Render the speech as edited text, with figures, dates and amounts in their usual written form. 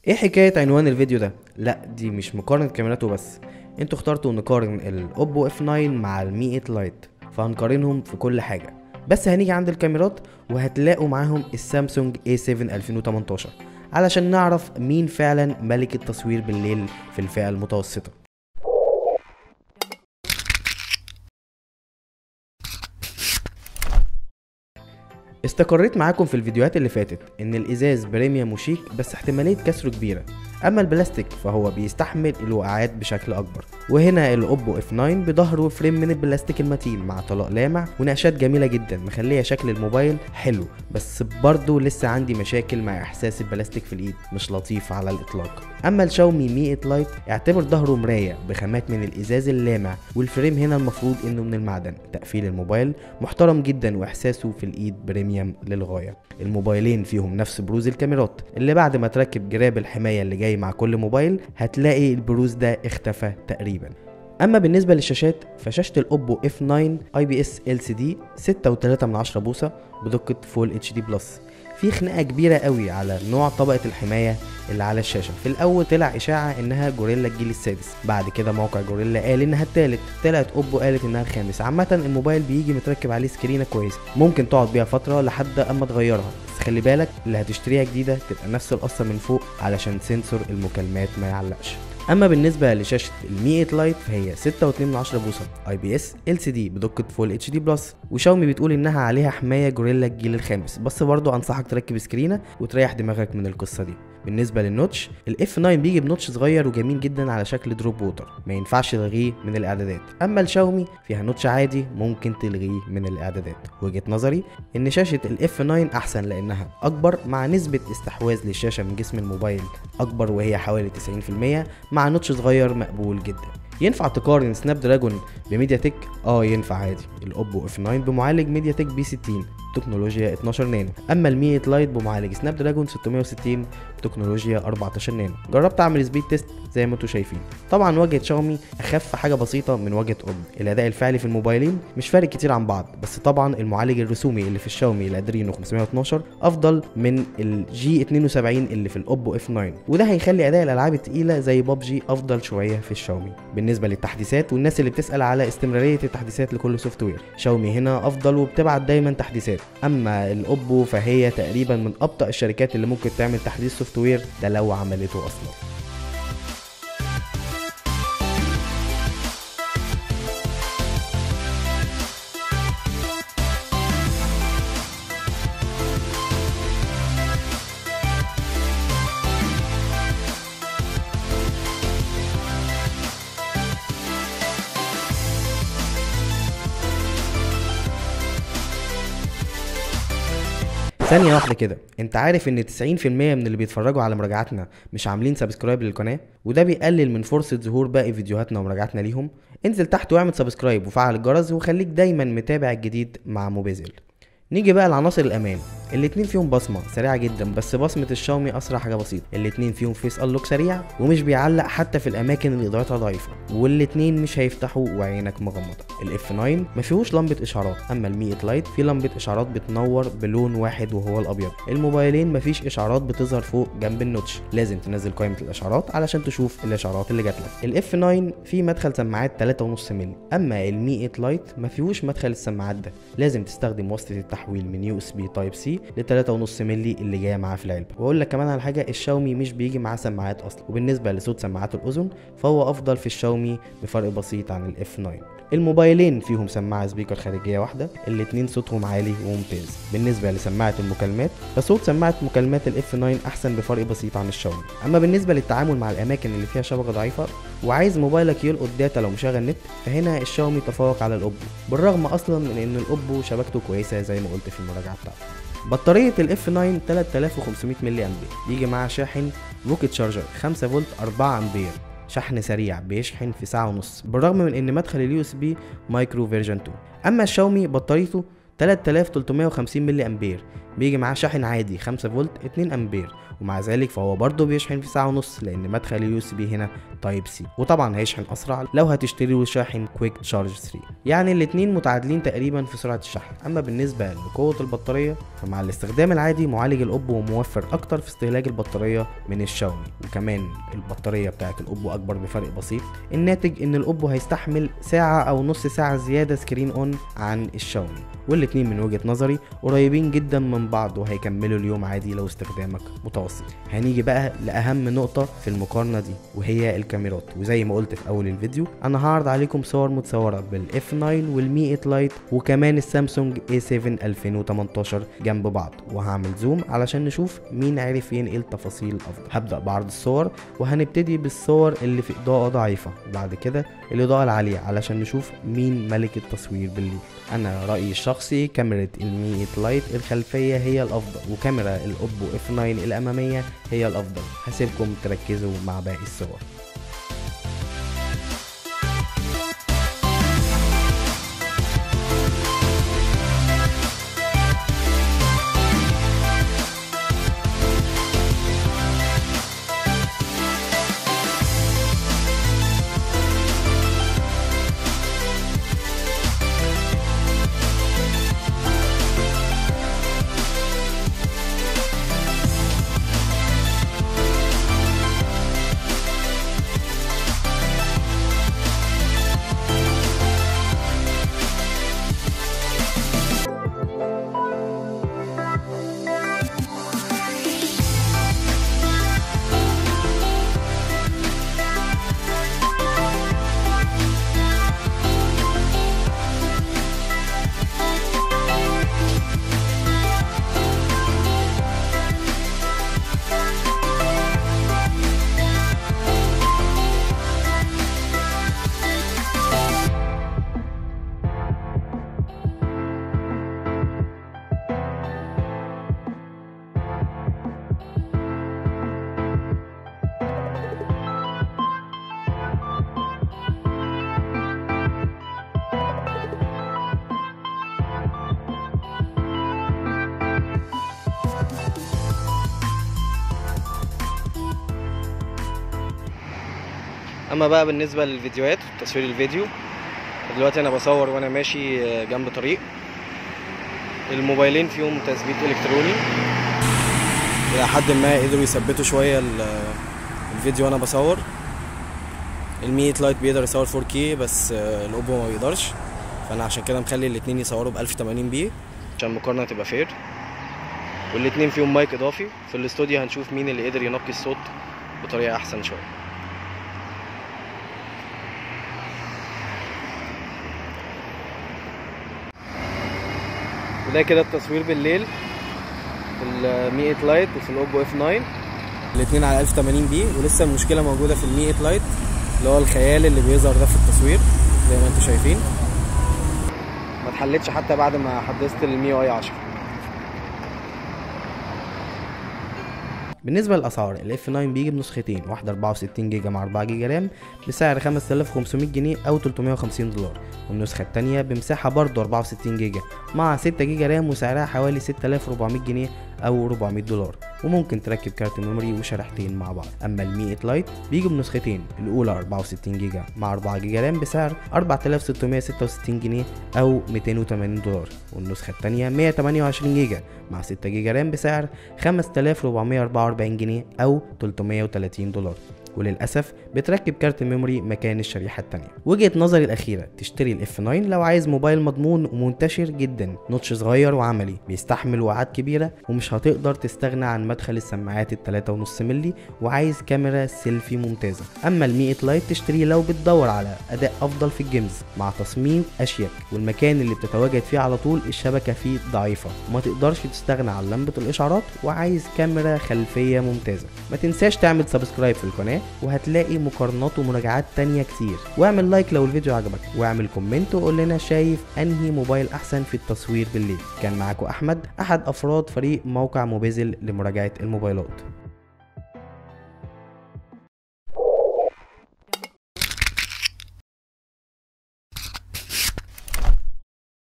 ايه حكاية عنوان الفيديو ده؟ لا دي مش مقارنة كاميرات وبس. انتوا اخترتوا نقارن الاوبو اف 9 مع المي 8 لايت، فهنقارنهم في كل حاجة. بس هنيجي عند الكاميرات وهتلاقوا معاهم السامسونج A7 2018 علشان نعرف مين فعلا ملك التصوير بالليل في الفئة المتوسطة. استقريت معاكم في الفيديوهات اللي فاتت ان الازاز بريميوم وشيك، بس احتمالية كسره كبيرة. اما البلاستيك فهو بيستحمل الوقعات بشكل اكبر. وهنا الاوبو اف 9 بظهر وفريم من البلاستيك المتين مع طلاء لامع ونقشات جميلة جدا مخلية شكل الموبايل حلو، بس برضه لسه عندي مشاكل مع احساس البلاستيك في الايد، مش لطيف على الاطلاق. اما الشاومي مي 8 لايت اعتبر ظهره مراية بخامات من الازاز اللامع، والفريم هنا المفروض انه من المعدن. تقفيل الموبايل محترم جدا واحساسه في الايد بريميوم للغاية. الموبايلين فيهم نفس بروز الكاميرات، اللي بعد ما تركب جراب الحماية اللي جاي مع كل موبايل هتلاقي البروز ده اختفى تقريبا. اما بالنسبة للشاشات فشاشة الاوبو اف 9 IPS LCD 6.3 بوصة بدقة فول اتش دي بلس. في خناقه كبيره قوي على نوع طبقه الحمايه اللي على الشاشه. في الاول طلع اشاعه انها جوريلا الجيل السادس، بعد كده موقع جوريلا قال انها الثالث، طلعت اوبو قالت انها الخامس. عامه الموبايل بيجي متركب عليه سكرينه كويسه ممكن تقعد بيها فتره لحد اما تغيرها، بس خلي بالك اللي هتشتريها جديده تبقى نفس القصه من فوق علشان سنسور المكالمات ما يعلقش. اما بالنسبه لشاشه المي 8 لايت فهي 6.2 بوصه IPS LCD بدقه فول اتش دي بلس، وشاومي بتقول انها عليها حمايه جوريلا الجيل الخامس، بس برضو انصحك تركب سكرينه وتريح دماغك من القصه دي. بالنسبه للنوتش الاف 9 بيجي بنوتش صغير وجميل جدا على شكل دروب ووتر، ما ينفعش تلغيه من الاعدادات. اما الشاومي فيها نوتش عادي ممكن تلغيه من الاعدادات. وجهه نظري ان شاشه الاف 9 احسن لانها اكبر، مع نسبه استحواذ للشاشه من جسم الموبايل اكبر وهي حوالي 90%، مع نوتش صغير مقبول جدا. ينفع تقارن سناب دراجون بميديا تك؟ ينفع عادي. الاوبو اف 9 بمعالج ميديا تك بي 60 تكنولوجيا 12 نانو، اما المي 8 لايت بمعالج سناب دراجون 660 تكنولوجيا 14 نانو. جربت اعمل سبيد تيست زي ما انتم شايفين. طبعا واجهه شاومي اخف حاجه بسيطه من واجهه اوبو. الاداء الفعلي في الموبايلين مش فارق كتير عن بعض، بس طبعا المعالج الرسومي اللي في الشاومي الادرينو 512 افضل من الجي 72 اللي في الاوبو اف 9، وده هيخلي اداء الالعاب التقيله زي ببجي افضل شويه في الشاومي. بالنسبه للتحديثات والناس اللي بتسال على استمراريه التحديثات لكل سوفت وير، شاومي هنا افضل وبتبعت دايما تحديثات. اما الاوبو فهي تقريبا من ابطأ الشركات اللي ممكن تعمل تحديث سوفت وير، ده لو عملته اصلا. ثانية واحدة كده، انت عارف ان 90% من اللي بيتفرجوا على مراجعاتنا مش عاملين سبسكرايب للقناة، وده بيقلل من فرصة ظهور باقي فيديوهاتنا ومراجعاتنا ليهم؟ انزل تحت واعمل سبسكرايب وفعل الجرس وخليك دايما متابع الجديد مع موبيزل. نيجي بقى لعناصر الامان. الاتنين فيهم بصمه سريعه جدا، بس بصمه الشاومي اسرع حاجه بسيطه. الاتنين فيهم فيس انلوك سريع ومش بيعلق حتى في الاماكن اللي اضاءتها ضعيفه، والاتنين مش هيفتحوا وعينك مغمضه. الاف 9 ما فيهوش لمبه اشعارات، اما المي 8 لايت في لمبه اشعارات بتنور بلون واحد وهو الابيض. الموبايلين مفيش اشعارات بتظهر فوق جنب النوتش، لازم تنزل قائمه الاشعارات علشان تشوف الاشعارات اللي جاتلك. الاف 9 فيه مدخل سماعات 3.5 مللي، اما المي 8 لايت ما فيهوش مدخل السماعات ده، لازم تستخدم وصله التحويل من USB تايب سي ل 3.5 مللي اللي جايه معاه في العلبه. واقول لك كمان على حاجه، الشاومي مش بيجي معاه سماعات اصلا. وبالنسبه لصوت سماعات الاذن فهو افضل في الشاومي بفرق بسيط عن الاف 9. الموبايلين فيهم سماعه سبيكر خارجيه واحده، الاتنين صوتهم عالي وممتاز. بالنسبه لسماعه المكالمات فصوت سماعه مكالمات الاف 9 احسن بفرق بسيط عن الشاومي. اما بالنسبه للتعامل مع الاماكن اللي فيها شبكه ضعيفه وعايز موبايلك يلقط داتا لو مشغل نت، فهنا الشاومي تفوق على الاوبو، بالرغم اصلا من ان الاوبو شبكته كويسه زي ما قلت في المراجعه بتاعته. بطاريه الاف 9 3500 ملي امبير، بيجي معاه شاحن روكيت شارجر 5 فولت 4 امبير، شحن سريع بيشحن في ساعة ونص، بالرغم من ان مدخل اليو اس بي مايكرو فيرجن 2. اما الشاومي بطاريته 3350 ملي امبير، بيجي معاه شاحن عادي 5 فولت 2 امبير، ومع ذلك فهو برضه بيشحن في ساعة ونص لان مدخل اليو اس بي هنا تايب سي، وطبعا هيشحن اسرع لو هتشتري له شاحن كويك تشارج 3. يعني الاتنين متعادلين تقريبا في سرعة الشحن. اما بالنسبة لقوة البطارية فمع الاستخدام العادي معالج الاوبو موفر اكتر في استهلاك البطارية من الشاومي، وكمان البطارية بتاعت الاوبو اكبر بفرق بسيط، الناتج ان الاوبو هيستحمل ساعة او نص ساعة زيادة سكرين اون عن الشاومي، والاتنين من وجهة نظري قريبين جدا من بعض وهيكملوا اليوم عادي لو استخدامك متوسط. هنيجي بقى لأهم نقطة في المقارنة دي وهي الكاميرات، وزي ما قلت في أول الفيديو أنا هعرض عليكم صور متصورة بالإف 9 والمي 8 لايت وكمان السامسونج A7 2018 جنب بعض، وهعمل زوم علشان نشوف مين عرف ينقل تفاصيل أفضل. هبدأ بعرض الصور وهنبتدي بالصور اللي في إضاءة ضعيفة، وبعد كده الإضاءة العالية علشان نشوف مين ملك التصوير بالليل. أنا رأيي الشخصي كاميرا المي 8 لايت الخلفية هي الأفضل، وكاميرا الأوبو اف 9 الأمامية هي الأفضل. هسيبكم تركزوا مع باقي الصور. اما بقى بالنسبه للفيديوهات تصوير الفيديو، دلوقتي انا بصور وانا ماشي جنب طريق. الموبايلين فيهم تثبيت الكتروني الى حد ما، قدروا يثبتوا شويه الفيديو وانا بصور. المي 8 لايت بيقدر يصور 4K بس الاوبو ما بيقدرش، فانا عشان كده مخلي الاتنين يصوروا ب 1080p عشان المقارنه تبقى فير. والاتنين فيهم مايك اضافي. في الاستوديو هنشوف مين اللي قدر ينقي الصوت بطريقه احسن شويه. وده كده التصوير بالليل في المي 8 لايت وفي الاوبو اف 9 الاثنين على 1080p. ولسه المشكله موجوده في المي 8 لايت اللي هو الخيال اللي بيظهر ده في التصوير زي ما انتم شايفين، ما اتحلتش حتى بعد ما حدثت المي اي 10. بالنسبه للاسعار الاف 9 بيجي بنسختين، واحده 64 جيجا مع 4 جيجا رام بسعر 5500 جنيه او 350 دولار، والنسخه الثانيه بمساحه برضه 64 جيجا مع 6 جيجا رام وسعرها حوالي 6400 جنيه او 400 دولار، وممكن تركب كارت ميموري وشريحتين مع بعض. اما المي 8 لايت بيجي بنسختين، الاولى 64 جيجا مع 4 جيجا رام بسعر 4666 جنيه او 280 دولار، والنسخه الثانيه 128 جيجا مع 6 جيجا رام بسعر 5444 جنيه او 330 دولار. وللأسف بتركب كارت ميموري مكان الشريحة التانية. وجهة نظري الأخيرة تشتري الاف 9 لو عايز موبايل مضمون ومنتشر جدا، نوتش صغير وعملي بيستحمل وعاد كبيرة، ومش هتقدر تستغنى عن مدخل السماعات ال3.5 مللي، وعايز كاميرا سيلفي ممتازة. أما المي 8 لايت تشتريه لو بتدور على أداء أفضل في الجيمز مع تصميم أشيك، والمكان اللي بتتواجد فيه على طول الشبكة فيه ضعيفة وما تقدرش تستغنى عن لمبة الإشعارات، وعايز كاميرا خلفية ممتازة. ما تنساش تعمل سبسكرايب في القناة وهتلاقي مقارنات ومراجعات تانية كتير، واعمل لايك لو الفيديو عجبك، واعمل كومنت وقول لنا شايف انهي موبايل احسن في التصوير بالليل. كان معاكم احمد، احد افراد فريق موقع موبيزل لمراجعة الموبايلات.